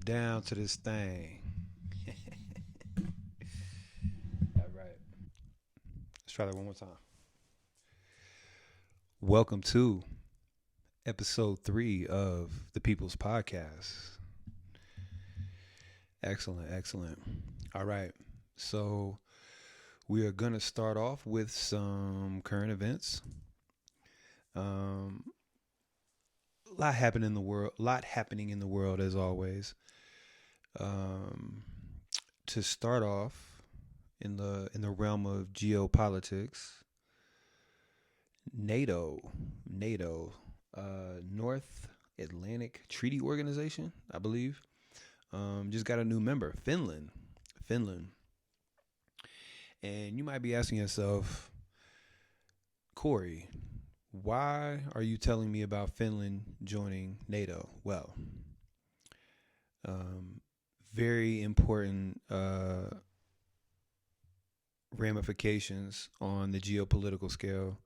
down to this thing. All right. Let's try that one more time. Welcome to episode 3 of the People's Podcast. Excellent, excellent. All right. So we are going to start off with some current events. Lot happening in the world. Lot happening in the world as always. To start off in the realm of geopolitics, NATO, North Atlantic Treaty Organization, I believe, just got a new member, Finland. And you might be asking yourself, Corey, why are you telling me about Finland joining NATO? Well, very important ramifications on the geopolitical scale.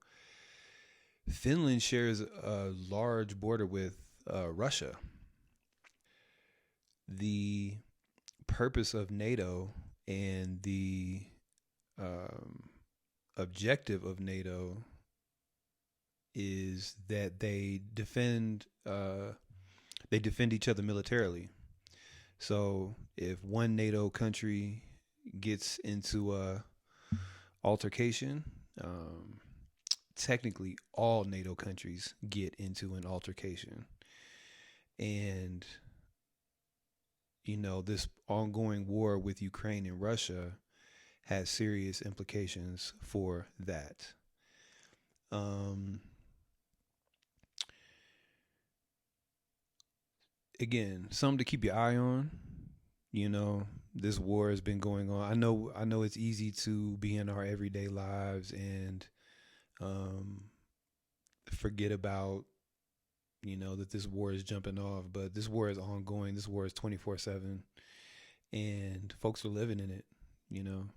Finland shares a large border with Russia. The purpose of NATO and the objective of NATO is that they defend each other militarily. So if one NATO country gets into a altercation, technically all NATO countries get into an altercation. And, this ongoing war with Ukraine and Russia has serious implications for that. Again, something to keep your eye on. This war has been going on. I know it's easy to be in our everyday lives and forget about, that this war is jumping off, but this war is ongoing. This war is 24/7 and folks are living in it,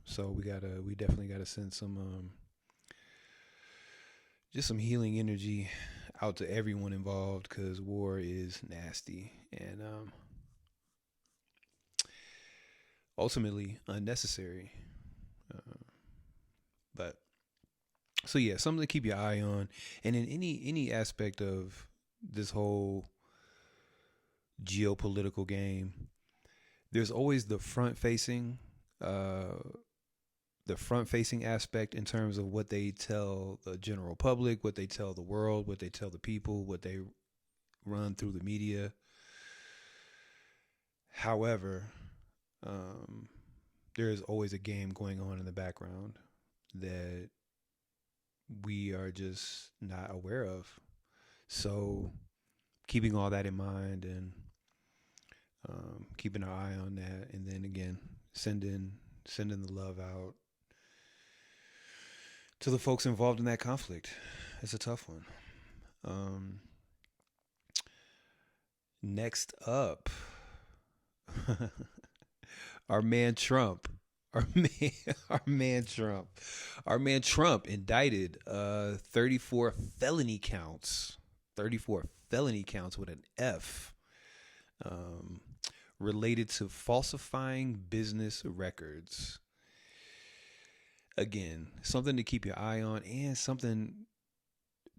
so we definitely gotta send some, just some healing energy out to everyone involved, because war is nasty and ultimately unnecessary. But so yeah, something to keep your eye on. And in any aspect of this whole geopolitical game, there's always the front facing aspect in terms of what they tell the general public, what they tell the world, what they tell the people, what they run through the media. However, there is always a game going on in the background that we are just not aware of. So keeping all that in mind and keeping our eye on that, and then again sending the love out to the folks involved in that conflict. It's a tough one. Next up, our man Trump. Our man Trump indicted 34 felony counts. 34 felony counts with an F. Related to falsifying business records. Again, something to keep your eye on and something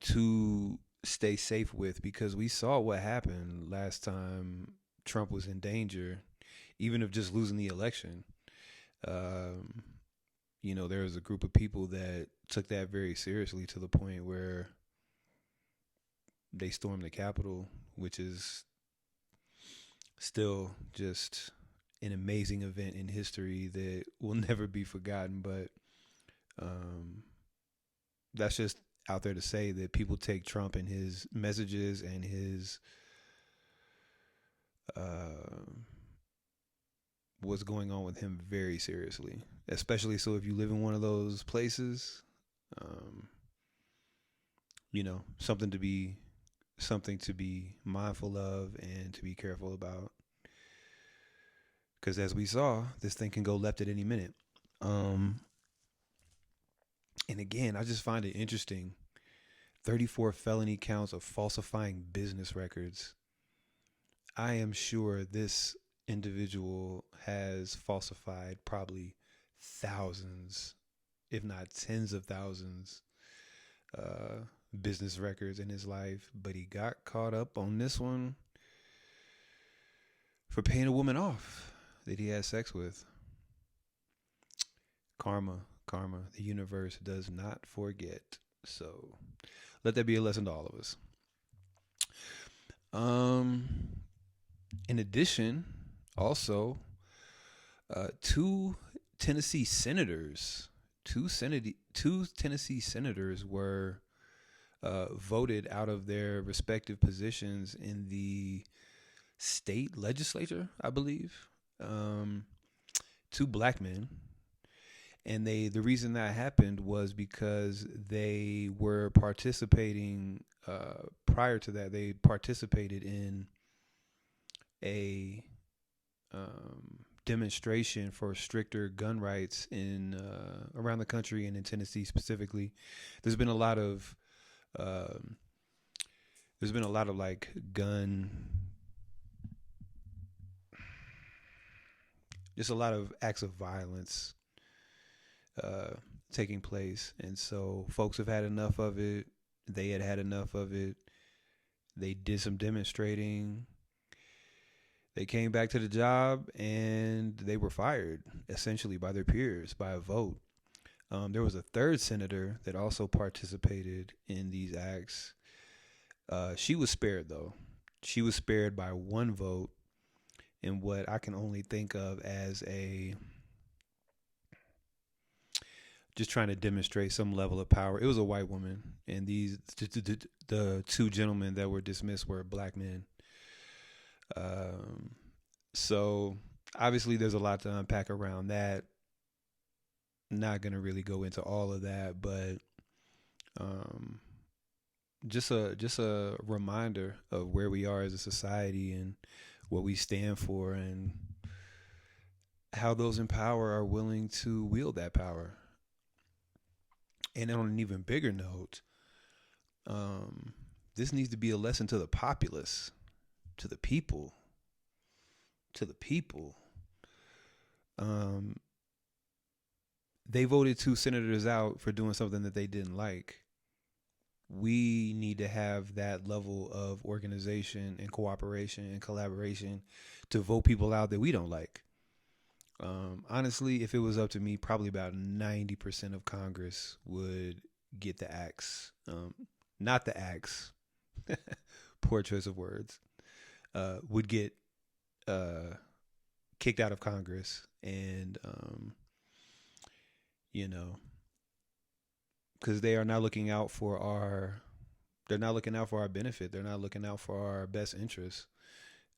to stay safe with, because we saw what happened last time Trump was in danger, even of just losing the election. There was a group of people that took that very seriously to the point where they stormed the Capitol, which is still just an amazing event in history that will never be forgotten. But that's just out there to say that people take Trump and his messages and his what's going on with him very seriously, especially so if you live in one of those places. Something to be mindful of and to be careful about, because as we saw, this thing can go left at any minute. And again, I just find it interesting. 34 felony counts of falsifying business records. I am sure this individual has falsified probably thousands, if not tens of thousands, uh, business records in his life, but he got caught up on this one for paying a woman off that he had sex with. Karma, karma. The universe does not forget. So let that be a lesson to all of us. In addition, also, two Tennessee senators, two Tennessee senators were voted out of their respective positions in the state legislature, I believe. Two black men, and the reason that happened was because they were participating. Prior to that, they participated in a demonstration for stricter gun rights in around the country and in Tennessee specifically. There's been a lot of like just a lot of acts of violence taking place, and so folks have had enough of it. They had enough of it. They did some demonstrating. They came back to the job and they were fired essentially by their peers by a vote. There was a third senator that also participated in these acts. She was spared, though. She was spared by one vote in what I can only think of as just trying to demonstrate some level of power. It was a white woman, and the two gentlemen that were dismissed were black men. So obviously there's a lot to unpack around that. Not going to really go into all of that, but just a reminder of where we are as a society and what we stand for and how those in power are willing to wield that power. And on an even bigger note, this needs to be a lesson to the populace, to the people. They voted two senators out for doing something that they didn't like. We need to have that level of organization and cooperation and collaboration to vote people out that we don't like. Honestly, if it was up to me, probably about 90% of Congress would get the axe. Not the axe. Poor choice of words. Would get kicked out of Congress, and because they are not looking out for our benefit. They're not looking out for our best interests.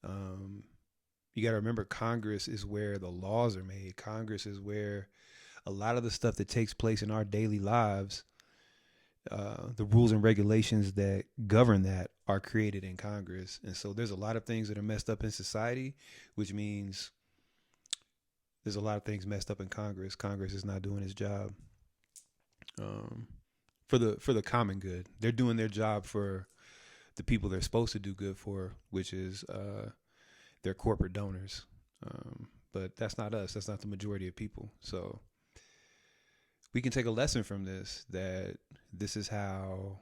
You got to remember, Congress is where the laws are made. Congress is where a lot of the stuff that takes place in our daily lives, the rules and regulations that govern that, are created in Congress. And so there's a lot of things that are messed up in society, which means there's a lot of things messed up in Congress. Congress is not doing its job for the common good. They're doing their job for the people they're supposed to do good for, which is their corporate donors. But that's not us. That's not the majority of people. So we can take a lesson from this, that this is how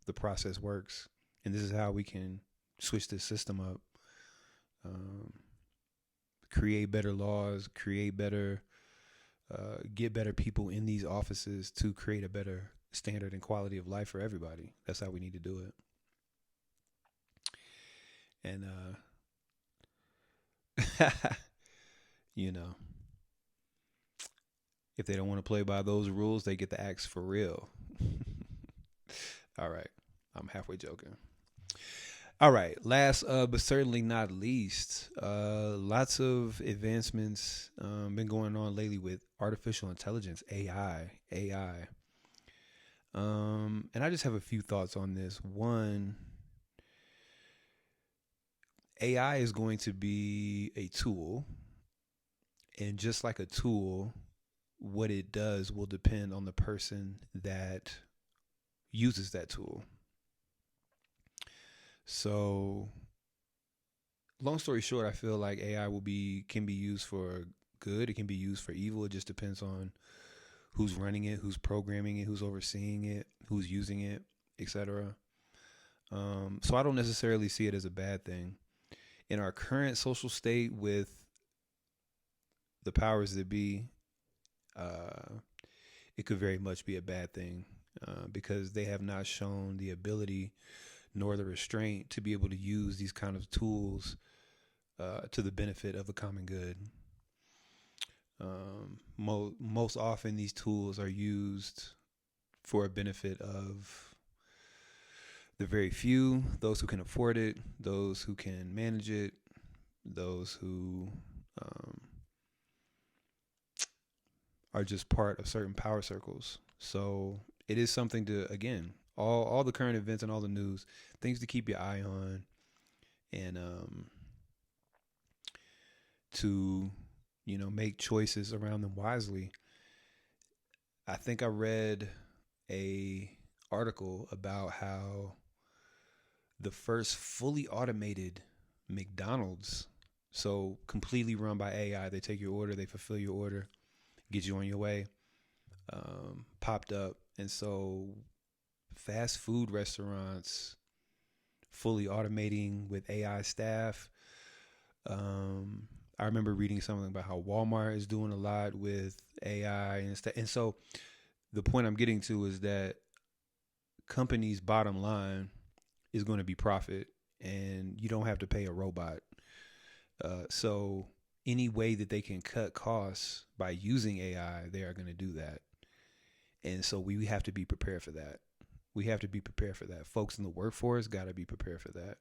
the process works, and this is how we can switch this system up, create better laws, get better people in these offices to create a better standard and quality of life for everybody. That's how we need to do it. And if they don't want to play by those rules, they get the axe for real. All right. I'm halfway joking. All right. Last, but certainly not least, lots of advancements been going on lately with artificial intelligence, AI. And I just have a few thoughts on this. One, AI is going to be a tool, and just like a tool, what it does will depend on the person that uses that tool. So long story short, I feel like AI can be used for good. It can be used for evil. It just depends on who's running it, who's programming it, who's overseeing it, who's using it, etc. So I don't necessarily see it as a bad thing. In our current social state with the powers that be, uh, it could very much be a bad thing because they have not shown the ability nor the restraint to be able to use these kind of tools to the benefit of the common good. Most often, these tools are used for a benefit of the very few, those who can afford it, those who can manage it, those who are just part of certain power circles. So it is something to, again, all the current events and all the news, things to keep your eye on, and to make choices around them wisely. I think I read a article about how the first fully automated McDonald's, so completely run by AI, they take your order, they fulfill your order, get you on your way, popped up. And so fast food restaurants fully automating with AI staff. I remember reading something about how Walmart is doing a lot with AI and stuff. And so the point I'm getting to is that companies' bottom line is going to be profit, and you don't have to pay a robot. So any way that they can cut costs by using AI, they are going to do that. And so we have to be prepared for that. We have to be prepared for that. Folks in the workforce got to be prepared for that.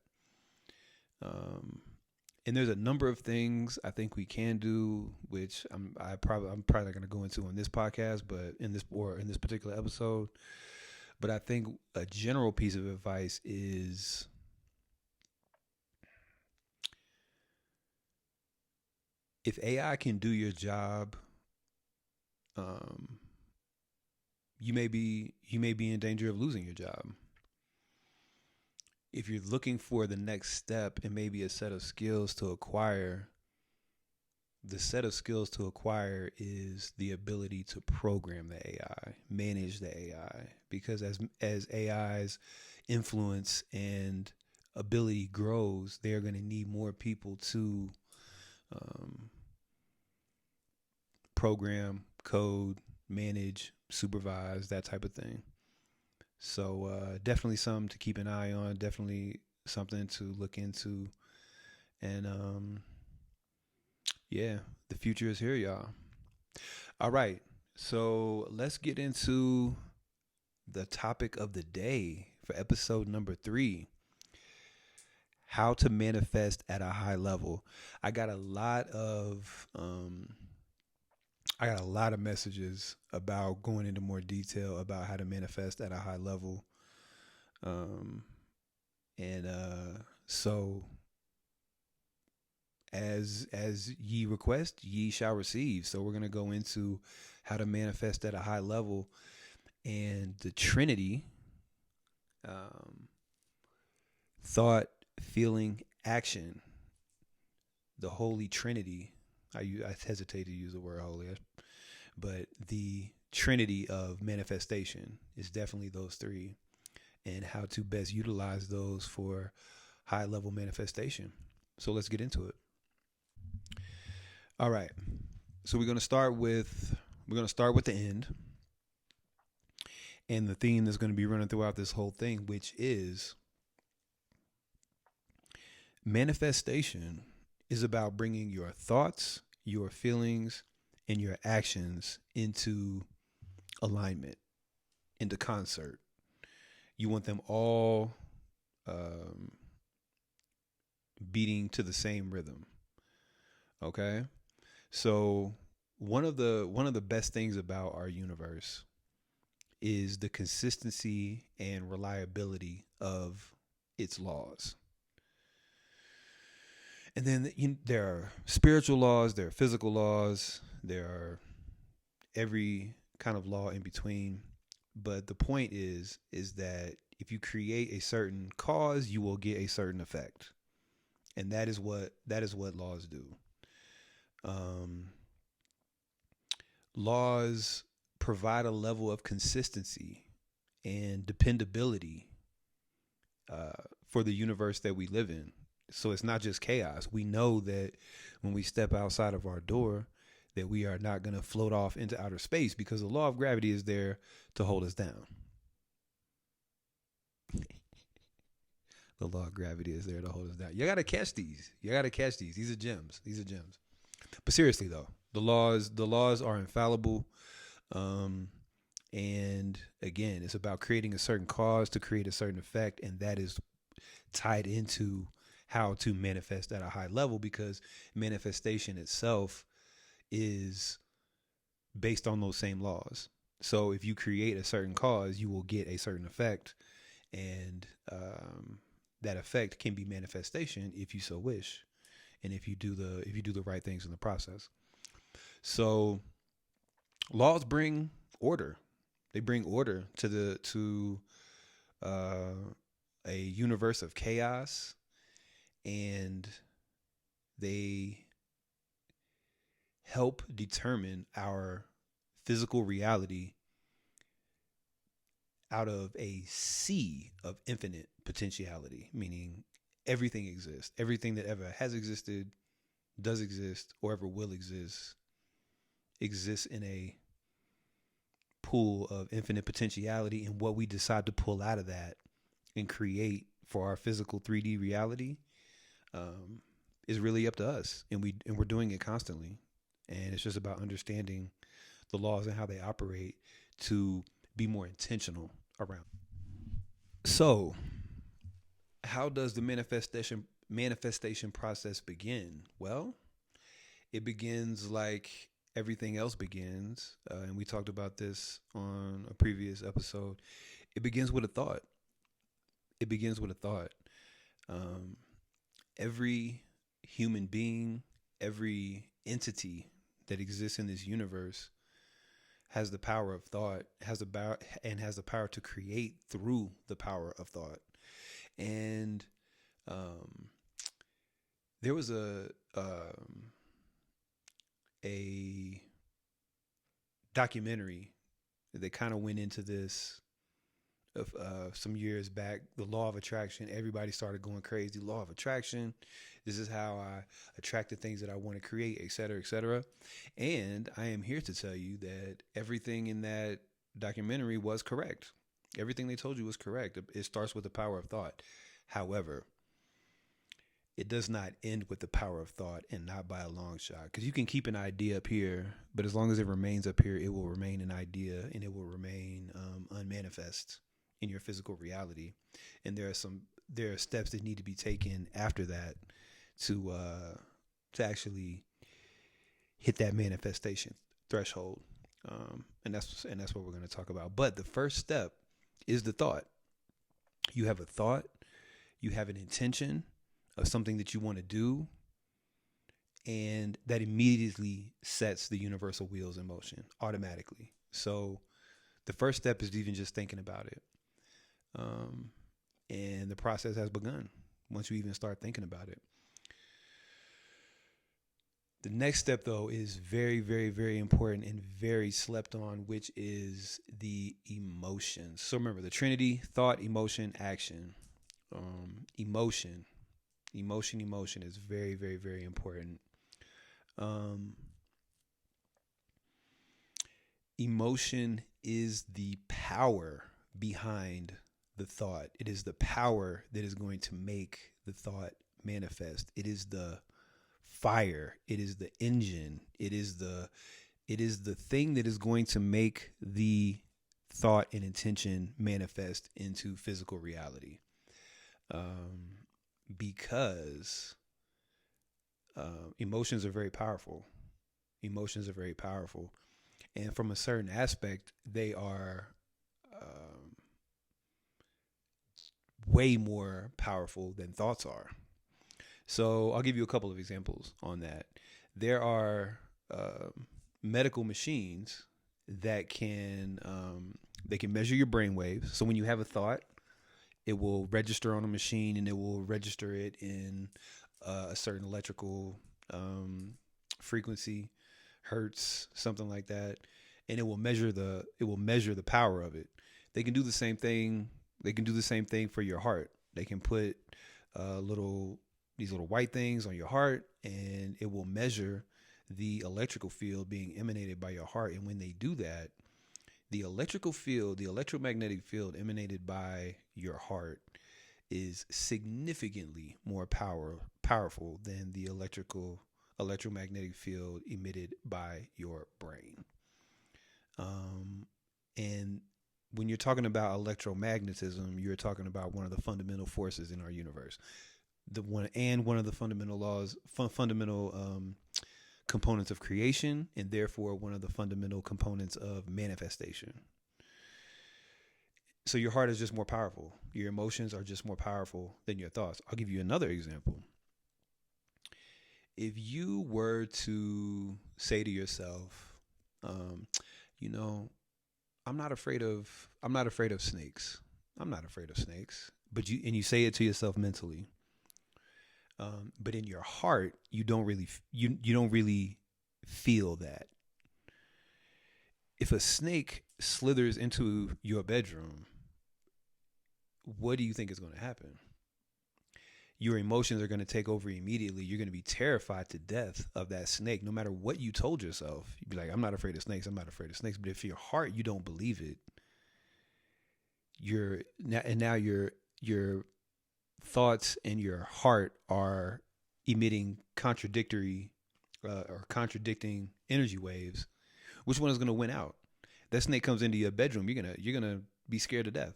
And there's a number of things I think we can do, which I'm probably not going to go into on this podcast, but in this particular episode. But I think a general piece of advice is if AI can do your job, you may be in danger of losing your job. If you're looking for the next step and maybe a set of skills to acquire, the set of skills to acquire is the ability to program the AI, manage the AI, because as AI's influence and ability grows, they're going to need more people to program, code, manage, supervise, that type of thing. So definitely something to keep an eye on, definitely something to look into. And yeah, the future is here, y'all. All right, so let's get into the topic of the day for episode number 3. How to manifest at a high level. I got a lot of messages about going into more detail about how to manifest at a high level. So as ye request, ye shall receive. So we're going to go into how to manifest at a high level, and the Trinity, thought, feeling, action, the Holy Trinity. I hesitate to use the word holy, but the Trinity of manifestation is definitely those 3, and how to best utilize those for high level manifestation. So let's get into it. All right. So we're going to start with the end, and the theme that's going to be running throughout this whole thing, which is manifestation is about bringing your thoughts, your feelings, and your actions into alignment, into concert. You want them all beating to the same rhythm. Okay? So one of the best things about our universe is the consistency and reliability of its laws. And then there are spiritual laws, there are physical laws, there are every kind of law in between. But the point is that if you create a certain cause, you will get a certain effect. And that is what laws do. Um, Laws provide a level of consistency and dependability for the universe that we live in. So it's not just chaos. We know that when we step outside of our door, that we are not going to float off into outer space because the law of gravity is there to hold us down. The law of gravity is there to hold us down. You got to catch these. You got to catch these. These are gems. These are gems. But seriously though, the laws are infallible. And again, it's about creating a certain cause to create a certain effect, and that is tied into how to manifest at a high level, because manifestation itself is based on those same laws. So if you create a certain cause, you will get a certain effect, and that effect can be manifestation if you so wish, and if you do the right things in the process. So laws bring order. They bring order to a universe of chaos, and they help determine our physical reality out of a sea of infinite potentiality, meaning everything exists. Everything that ever has existed, does exist, or ever will exist exists in a pool of infinite potentiality, and what we decide to pull out of that and create for our physical 3D reality is really up to us, and we're doing it constantly. And it's just about understanding the laws and how they operate to be more intentional around. So, how does the manifestation process begin? Well, it begins like everything else begins, and we talked about this on a previous episode. It begins with a thought. It begins with a thought. Every human being, every entity that exists in this universe has the power of thought, has the power to create through the power of thought. And there was a documentary that kind of went into this of some years back. The law of attraction. Everybody started going crazy. Law of attraction. This is how I attract the things that I want to create, et cetera, et cetera. And I am here to tell you that everything in that documentary was correct. Everything they told you was correct. It starts with the power of thought. However, it does not end with the power of thought, and not by a long shot. Because you can keep an idea up here, but as long as it remains up here, it will remain an idea, and it will remain unmanifest in your physical reality. And there are steps that need to be taken after that to actually hit that manifestation threshold. And that's what we're going to talk about. But the first step is the thought. You have a thought, you have an intention of something that you want to do, and that immediately sets the universal wheels in motion automatically. So the first step is even just thinking about it. And the process has begun once you even start thinking about it. The next step, though, is very, very, very important and very slept on, which is the emotions. So remember the Trinity: thought, emotion, action. Emotion is very, very, very important. Emotion is the power behind the thought. It is the power that is going to make the thought manifest. It is the fire. It is the engine. It is the thing that is going to make the thought and intention manifest into physical reality. Because emotions are very powerful. Emotions are very powerful. And from a certain aspect, they are way more powerful than thoughts are. So I'll give you a couple of examples on that. There are medical machines that can measure your brain waves. So when you have a thought, it will register on a machine, and it will register it in a certain electrical frequency, hertz, something like that, and it will measure the power of it. They can do the same thing. They can do the same thing for your heart. They can put these little white things on your heart, and it will measure the electrical field being emanated by your heart. And when they do that, the electrical field, the electromagnetic field emanated by your heart is significantly more powerful than the electromagnetic field emitted by your brain. And when you're talking about electromagnetism, you're talking about one of the fundamental forces in our universe. One of the fundamental laws, fundamental components of creation, and therefore one of the fundamental components of manifestation. So your heart is just more powerful. Your emotions are just more powerful than your thoughts. I'll give you another example. If you were to say to yourself, I'm not afraid of snakes. I'm not afraid of snakes. But you say it to yourself mentally. But in your heart, you don't really feel that. If a snake slithers into your bedroom, what do you think is going to happen? Your emotions are going to take over immediately. You're going to be terrified to death of that snake, no matter what you told yourself. You'd be like, I'm not afraid of snakes. I'm not afraid of snakes. But if your heart, you don't believe it, your thoughts and your heart are emitting contradicting energy waves. Which one is going to win out? That snake comes into your bedroom, you're gonna be scared to death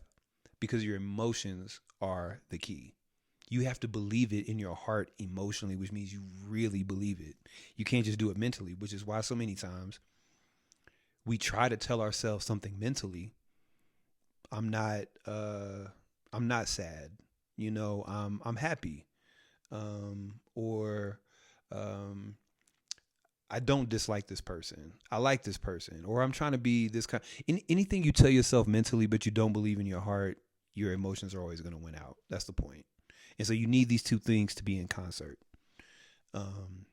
because your emotions are the key. You have to believe it in your heart emotionally, which means you really believe it. You can't just do it mentally, which is why so many times we try to tell ourselves something mentally. I'm not sad. I'm happy. I don't dislike this person. I like this person. Or I'm trying to be this kind. Anything you tell yourself mentally, but you don't believe in your heart, your emotions are always going to win out. That's the point. And so you need these two things to be in concert. And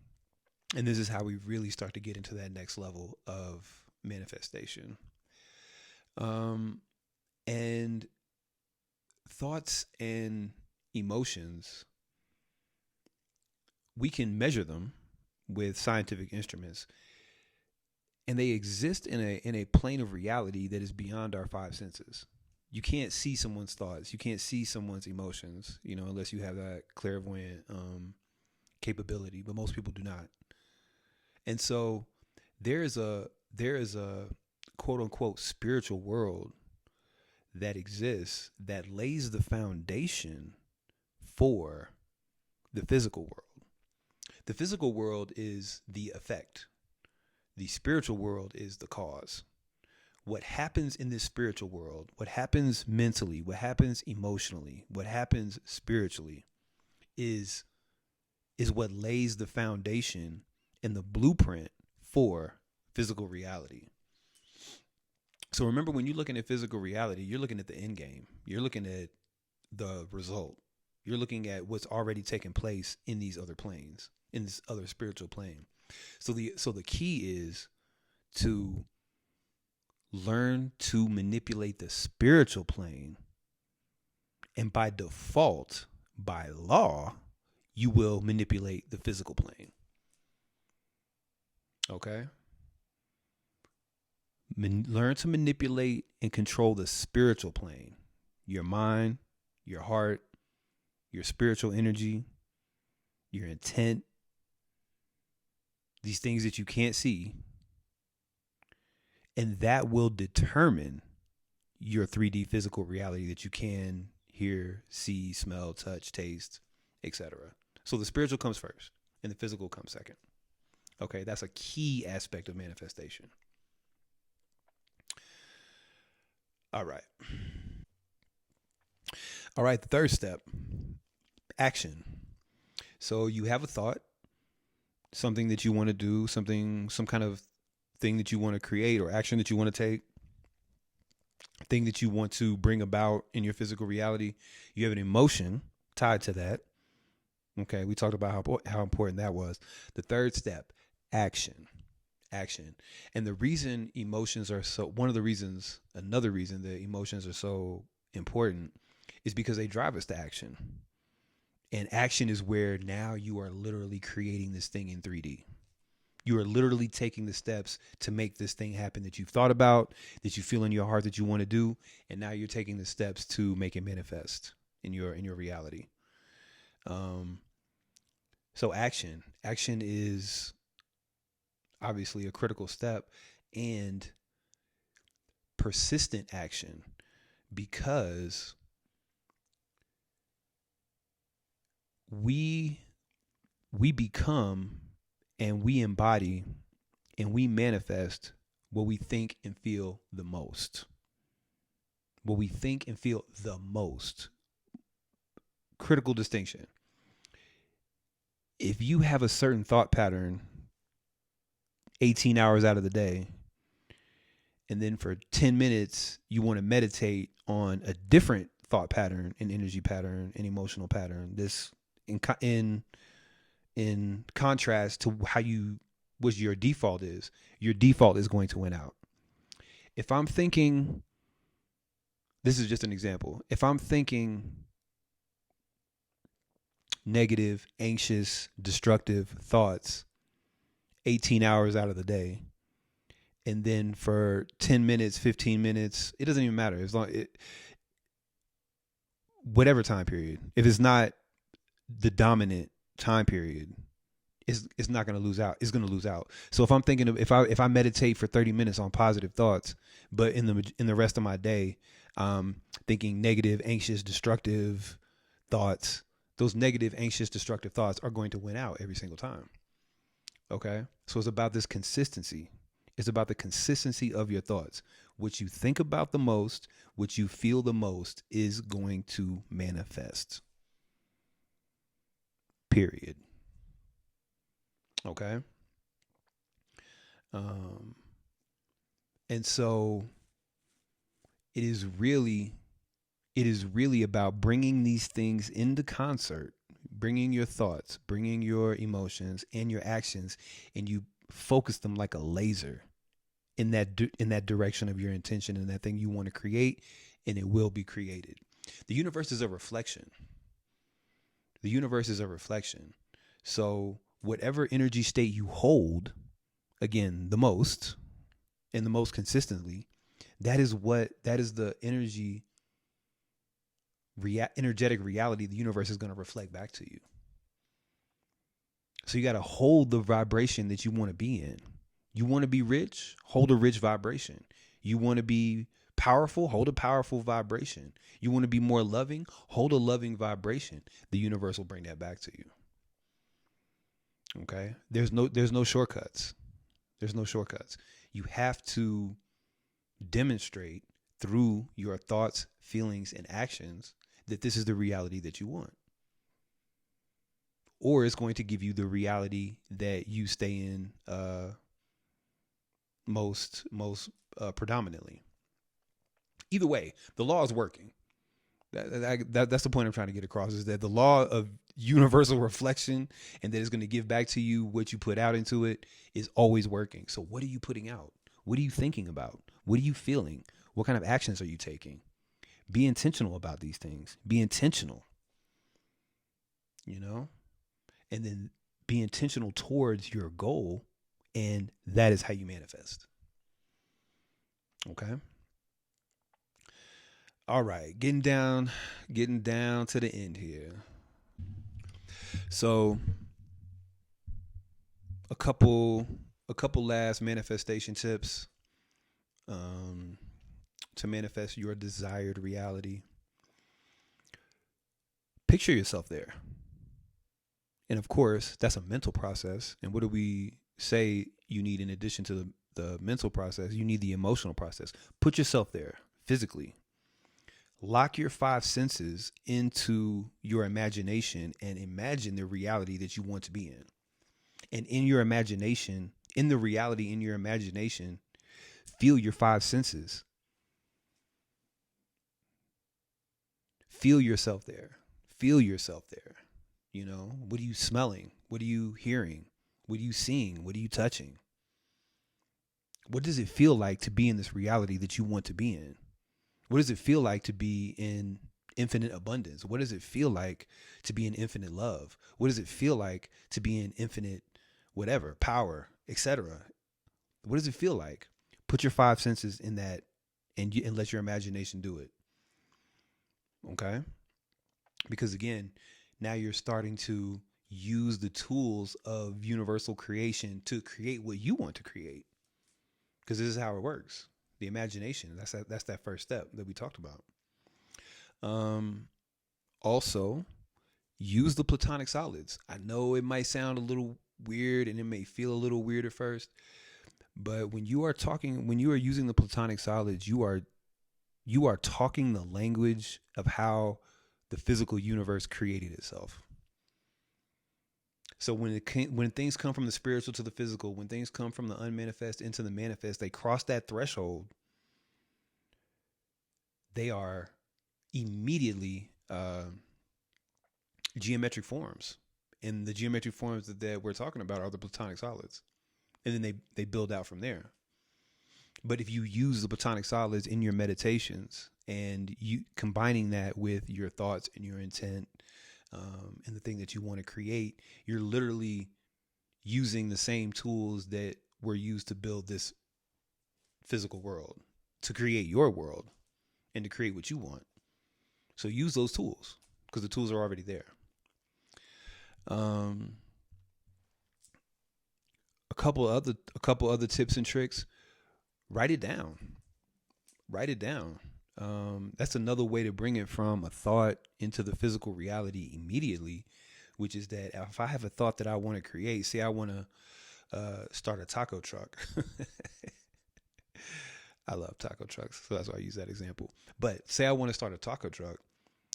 this is how we really start to get into that next level of manifestation. And thoughts and emotions, we can measure them with scientific instruments, and they exist in a plane of reality that is beyond our five senses. You can't see someone's thoughts. You can't see someone's emotions, unless you have that clairvoyant capability, but most people do not. And so there is a quote unquote spiritual world that exists that lays the foundation for the physical world. The physical world is the effect. The spiritual world is the cause. What happens in this spiritual world, what happens mentally, what happens emotionally, what happens spiritually is what lays the foundation and the blueprint for physical reality. So remember, when you're looking at physical reality, you're looking at the end game. You're looking at the result. You're looking at what's already taken place in these other planes, in this other spiritual plane. So the key is to learn to manipulate the spiritual plane. And by default, by law, you will manipulate the physical plane. Okay? Learn to manipulate and control the spiritual plane. Your mind, your heart, your spiritual energy, your intent, these things that you can't see. And that will determine your 3D physical reality that you can hear, see, smell, touch, taste, etc. So the spiritual comes first and the physical comes second. Okay, that's a key aspect of manifestation. All right, the third step, action. So you have a thought, something that you want to do, some kind of thing that you want to create or action that you want to take, thing that you want to bring about in your physical reality. You have an emotion tied to that. Okay, we talked about how important that was. The third step, action. Action. And the reason emotions are so, another reason that emotions are so important is because they drive us to action. And action is where now you are literally creating this thing in 3D. You are literally taking the steps to make this thing happen that you've thought about, that you feel in your heart that you want to do, and now you're taking the steps to make it manifest in your reality. So action is obviously a critical step, and persistent action, because we become and we embody and we manifest what we think and feel the most. What we think and feel the most. Critical distinction. If you have a certain thought pattern 18 hours out of the day, and then for 10 minutes you want to meditate on a different thought pattern, an energy pattern, an emotional pattern, this in contrast to what your default is going to win out. If I'm thinking, this is just an example, if I'm thinking negative, anxious, destructive thoughts 18 hours out of the day, and then for 10 minutes, 15 minutes, it doesn't even matter, as long whatever time period, if it's not the dominant time period, it's not going to lose out. It's going to lose out. So if I'm thinking of, if I meditate for 30 minutes on positive thoughts, but in the rest of my day, thinking negative, anxious, destructive thoughts, those negative, anxious, destructive thoughts are going to win out every single time. Okay. So it's about this consistency. It's about the consistency of your thoughts. What you think about the most, what you feel the most, is going to manifest. Period. Okay. And so it is really about bringing these things into concert, bringing your thoughts, bringing your emotions and your actions, and you focus them like a laser in that direction of your intention and that thing you want to create, and it will be created. The universe is a reflection. The universe is a reflection. So whatever energy state you hold, again, the most and the most consistently, that is the energetic reality the universe is going to reflect back to you. So you got to hold the vibration that you want to be in. You want to be rich, hold a rich vibration. You want to be powerful, hold a powerful vibration. You want to be more loving, hold a loving vibration. The universe will bring that back to you. Okay? There's no shortcuts. There's no shortcuts. You have to demonstrate through your thoughts, feelings, and actions that this is the reality that you want. Or it's going to give you the reality that you stay in most predominantly. Either way, the law is working. That's the point I'm trying to get across, is that the law of universal reflection, and that it's going to give back to you what you put out into it, is always working. So what are you putting out? What are you thinking about? What are you feeling? What kind of actions are you taking? Be intentional about these things. Be intentional, and then be intentional towards your goal. And that is how you manifest. Okay. All right. Getting down to the end here. So a couple last manifestation tips to manifest your desired reality. Picture yourself there. And of course, that's a mental process. And what do we say you need in addition to the mental process? You need the emotional process. Put yourself there physically. Lock your 5 senses into your imagination and imagine the reality that you want to be in. And in your imagination, in the reality in your imagination, feel your 5 senses. Feel yourself there. Feel yourself there. What are you smelling? What are you hearing? What are you seeing? What are you touching? What does it feel like to be in this reality that you want to be in? What does it feel like to be in infinite abundance? What does it feel like to be in infinite love? What does it feel like to be in infinite whatever, power, etc.? What does it feel like? Put your five senses in that and let your imagination do it. Okay? Because again, now you're starting to use the tools of universal creation to create what you want to create. Because this is how it works. The imagination. That's that first step that we talked about. Also, use the platonic solids. I know it might sound a little weird and it may feel a little weird at first, but when you are using the platonic solids, you are talking the language of how the physical universe created itself. So when things come from the spiritual to the physical, when things come from the unmanifest into the manifest, they cross that threshold. They are immediately geometric forms. And the geometric forms that we're talking about are the platonic solids. And then they build out from there. But if you use the platonic solids in your meditations and you combining that with your thoughts and your intent, and the thing that you want to create, you're literally using the same tools that were used to build this physical world, to create your world and to create what you want. So use those tools because the tools are already there. A couple other tips and tricks. Write it down. That's another way to bring it from a thought into the physical reality immediately, which is that if I have a thought that I want to create, say I want to start a taco truck. I love taco trucks, so that's why I use that example. But say I want to start a taco truck,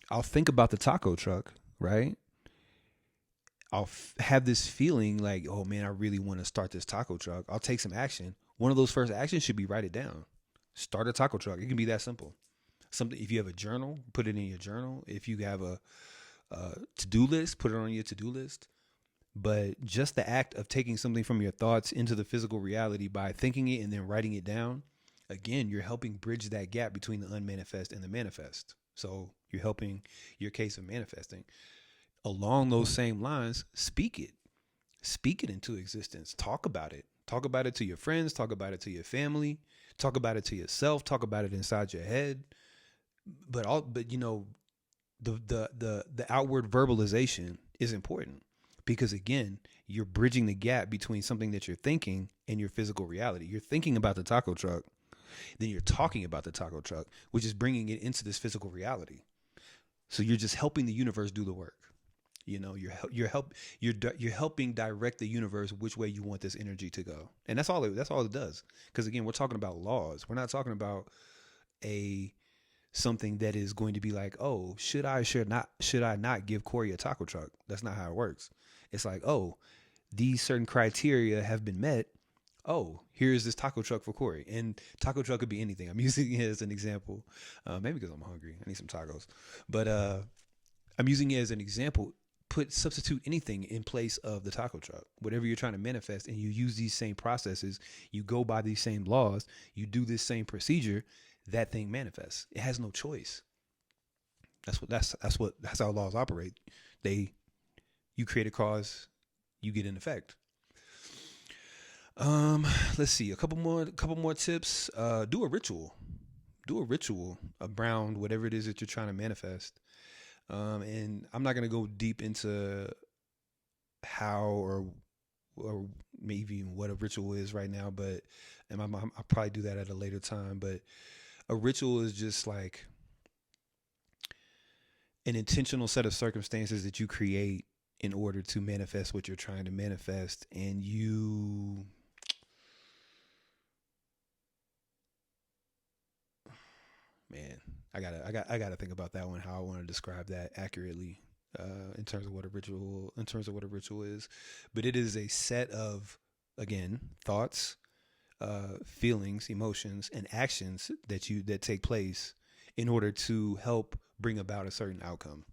I'll think about the taco truck, right? I'll have this feeling like, oh man, I really want to start this taco truck. I'll take some action. One of those first actions should be write it down. Start a taco truck. It can be that simple. Something. If you have a journal, put it in your journal. If you have a to-do list, put it on your to-do list. But just the act of taking something from your thoughts into the physical reality by thinking it and then writing it down, again, you're helping bridge that gap between the unmanifest and the manifest. So you're helping your case of manifesting. Along those same lines, speak it into existence. Talk about it to your friends, talk about it to your family, talk about it to yourself, talk about it inside your head. But the outward verbalization is important because again, you're bridging the gap between something that you're thinking and your physical reality. You're thinking about the taco truck, then you're talking about the taco truck, which is bringing it into this physical reality. So you're just helping the universe do the work. You're helping direct the universe which way you want this energy to go, and that's all it does. Because again, we're talking about laws. We're not talking about something that is going to be like, oh, should I not give Corey a taco truck? That's not how it works. It's like, oh, these certain criteria have been met. Oh, here's this taco truck for Corey. And taco truck could be anything. I'm using it as an example, maybe because I'm hungry. I need some tacos, but I'm using it as an example. Substitute anything in place of the taco truck, whatever you're trying to manifest, and you use these same processes, you go by these same laws, you do this same procedure, that thing manifests. It has no choice. That's how laws operate. You create a cause, you get an effect. Let's see, a couple more tips. Do a ritual around whatever it is that you're trying to manifest. And I'm not going to go deep into how or maybe even what a ritual is right now, but I'll probably do that at a later time. But a ritual is just like an intentional set of circumstances that you create in order to manifest what you're trying to manifest. And I gotta think about that one, how I want to describe that accurately, in terms of what a ritual is. But it is a set of, again, thoughts, feelings, emotions, and actions that take place in order to help bring about a certain outcome.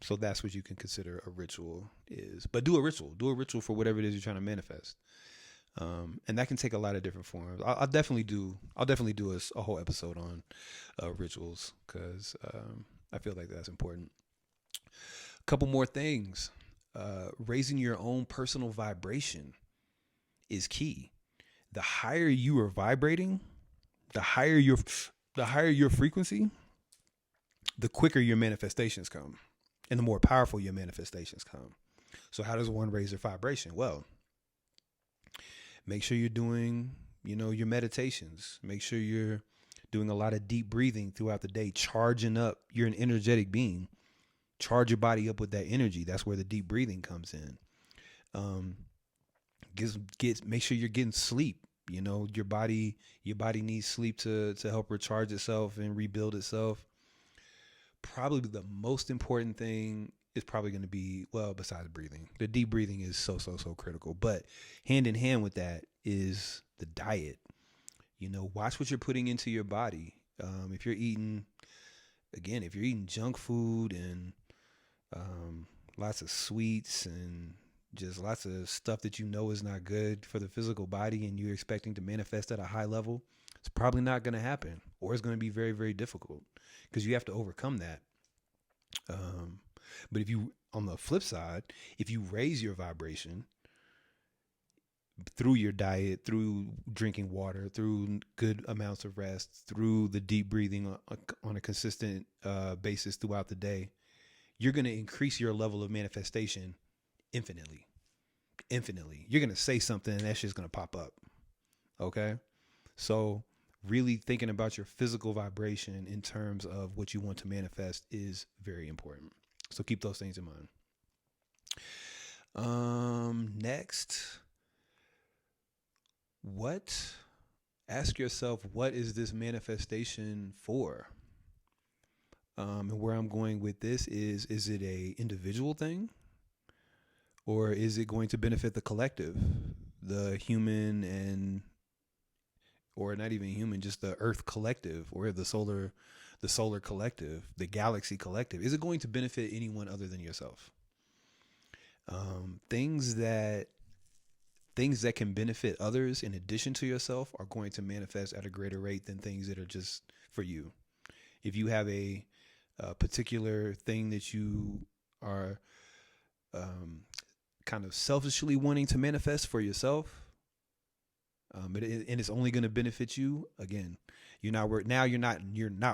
So that's what you can consider a ritual is. But do a ritual. Do a ritual for whatever it is you're trying to manifest. And that can take a lot of different forms. I'll definitely do a whole episode on rituals because I feel like that's important. A couple more things. Raising your own personal vibration is key. The higher you are vibrating, the higher your frequency, the quicker your manifestations come and the more powerful your manifestations come. So how does one raise their vibration? Well, make sure you're doing, your meditations. Make sure you're doing a lot of deep breathing throughout the day, charging up. You're an energetic being. Charge your body up with that energy. That's where the deep breathing comes in. Make sure you're getting sleep. Your body needs sleep to help recharge itself and rebuild itself. Probably the most important thing is probably going to be, well, besides breathing, the deep breathing is so critical, but hand in hand with that is the diet. Watch what you're putting into your body. If you're eating junk food and lots of sweets and just lots of stuff that is not good for the physical body and you're expecting to manifest at a high level, it's probably not going to happen, or it's going to be very, very difficult because you have to overcome that. But on the flip side, if you raise your vibration through your diet, through drinking water, through good amounts of rest, through the deep breathing on a consistent basis throughout the day, you're going to increase your level of manifestation infinitely. You're going to say something and that shit's going to pop up. Okay? So really thinking about your physical vibration in terms of what you want to manifest is very important. So keep those things in mind. Next, ask yourself, what is this manifestation for? And where I'm going with this is it a individual thing? Or is it going to benefit the collective, the human or not even human, just the Earth collective or the solar collective, the galaxy collective? Is it going to benefit anyone other than yourself? Things that can benefit others in addition to yourself are going to manifest at a greater rate than things that are just for you. If you have a particular thing that you are kind of selfishly wanting to manifest for yourself, and it's only going to benefit you, again, you're not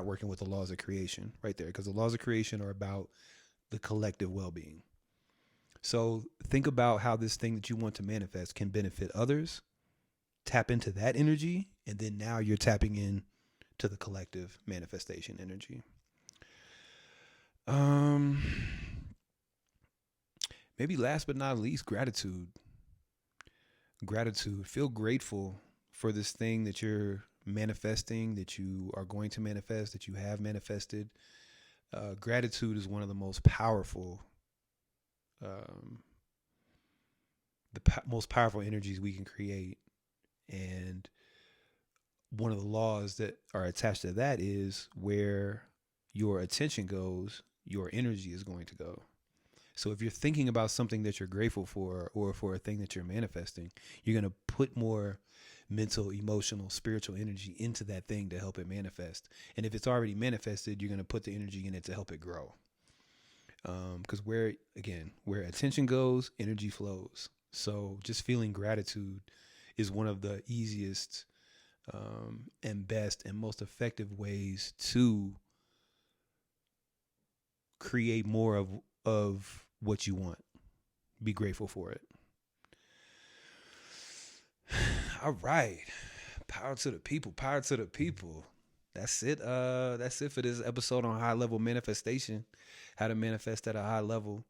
working with the laws of creation right there, because the laws of creation are about the collective well-being. So think about how this thing that you want to manifest can benefit others. Tap into that energy, and then now you're tapping in to the collective manifestation energy. Maybe last but not least, gratitude. Feel grateful for this thing that you're manifesting, that you are going to manifest, that you have manifested. Gratitude is one of the most powerful, most powerful energies we can create. And one of the laws that are attached to that is where your attention goes, your energy is going to go. So if you're thinking about something that you're grateful for, or for a thing that you're manifesting, you're going to put more mental, emotional, spiritual energy into that thing to help it manifest. And if it's already manifested, you're going to put the energy in it to help it grow. Because where attention goes, energy flows. So just feeling gratitude is one of the easiest and best and most effective ways to create more of what you want. Be grateful for it. All right. Power to the people. That's it. That's it for this episode on high level manifestation, how to manifest at a high level.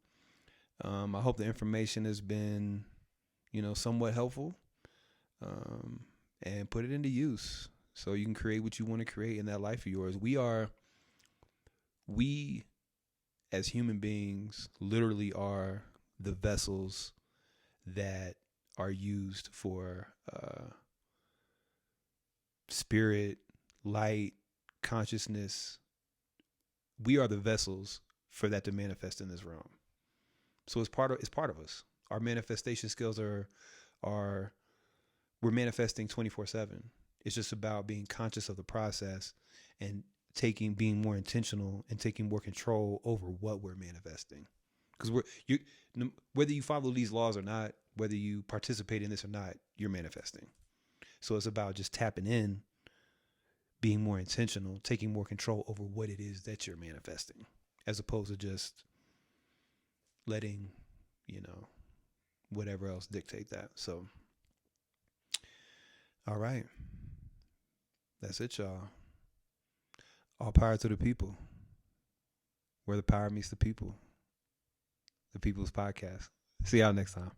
I hope the information has been, somewhat helpful, and put it into use so you can create what you want to create in that life of yours. We as human beings literally are the vessels that are used for spirit, light, consciousness. We are the vessels for that to manifest in this realm. So it's part of us. Our manifestation skills are we're manifesting 24/7. It's just about being conscious of the process and being more intentional and taking more control over what we're manifesting. Because whether you follow these laws or not, whether you participate in this or not, you're manifesting. So it's about just tapping in, being more intentional, taking more control over what it is that you're manifesting, as opposed to just letting, whatever else dictate that. So, all right. That's it, y'all. All power to the people. Where the power meets the people. The People's Podcast. See y'all next time.